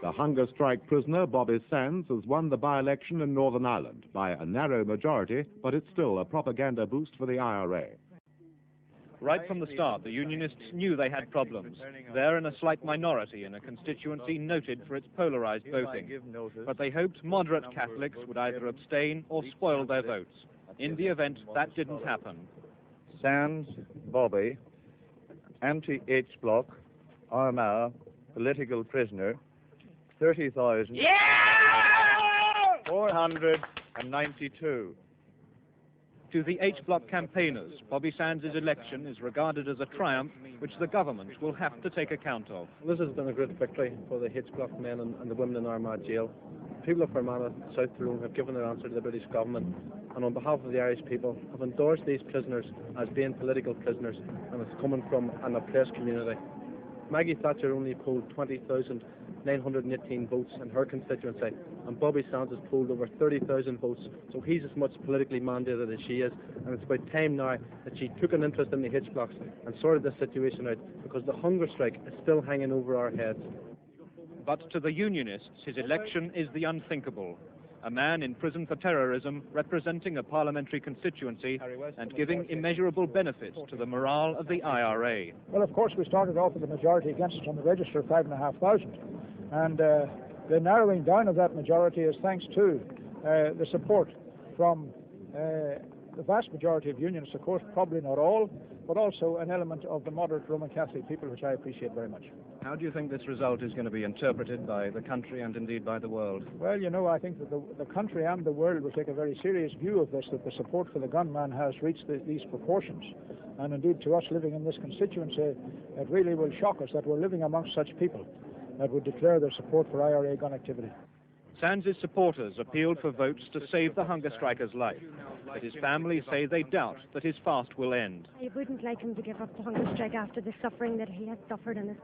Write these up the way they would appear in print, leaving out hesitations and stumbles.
The hunger strike prisoner, Bobby Sands, has won the by-election in Northern Ireland by a narrow majority, but it's still a propaganda boost for the IRA. Right from the start, the Unionists knew they had problems. They're in a slight minority in a constituency noted for its polarized voting. But they hoped moderate Catholics would either abstain or spoil their votes. In the event, that didn't happen. Sands, Bobby, anti-H block, Armagh, political prisoner, 30,000. Yeah! 492. To the H-Block campaigners, Bobby Sands' election is regarded as a triumph which the government will have to take account of. This has been a great victory for the H-Block men and the women in Armagh jail. People of Fermanagh, South Tyrone, have given their answer to the British government, and on behalf of the Irish people have endorsed these prisoners as being political prisoners, and it's coming from an oppressed community. Maggie Thatcher only polled 20,918 votes in her constituency, and Bobby Sands has polled over 30,000 votes, so he's as much politically mandated as she is, and it's about time now that she took an interest in the H-Blocks and sorted this situation out, because the hunger strike is still hanging over our heads. But to the Unionists, his election is the unthinkable. A man in prison for terrorism representing a parliamentary constituency and giving immeasurable benefits to the morale of the IRA. Well, of course, we started off with a majority against us on the register of 5,500. And the narrowing down of that majority is thanks to the support from the vast majority of unionists, of course, probably not all, but also an element of the moderate Roman Catholic people, which I appreciate very much. How do you think this result is going to be interpreted by the country and indeed by the world? Well, you know, I think that the country and the world will take a very serious view of this, that the support for the gunman has reached these proportions. And indeed, to us living in this constituency, it really will shock us that we're living amongst such people that would declare their support for IRA gun activity. Sands' supporters appealed for votes to save the hunger striker's life, but his family say they doubt that his fast will end. I wouldn't like him to give up the hunger strike after the suffering that he has suffered and his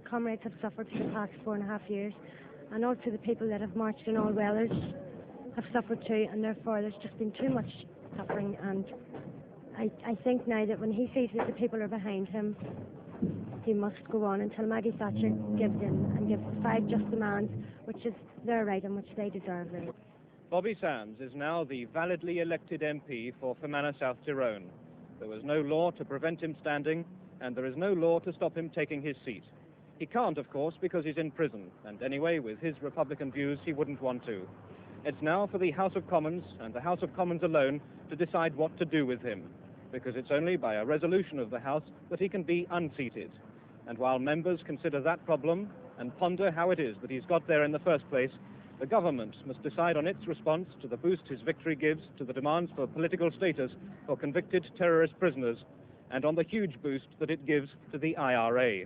comrades have suffered for the past 4.5 years, and also the people that have marched in all weathers have suffered too, and therefore there's just been too much suffering, and I think now that when he sees that the people are behind him, he must go on until Maggie Thatcher gives in and gives 5 just demands, which is their right and which they deserve. Really. Bobby Sands is now the validly elected MP for Fermanagh South Tyrone. There was no law to prevent him standing, and there is no law to stop him taking his seat. He can't, of course, because he's in prison, and anyway, with his Republican views, he wouldn't want to. It's now for the House of Commons, and the House of Commons alone, to decide what to do with him, because it's only by a resolution of the House that he can be unseated. And while members consider that problem and ponder how it is that he's got there in the first place, the government must decide on its response to the boost his victory gives to the demands for political status for convicted terrorist prisoners, and on the huge boost that it gives to the IRA.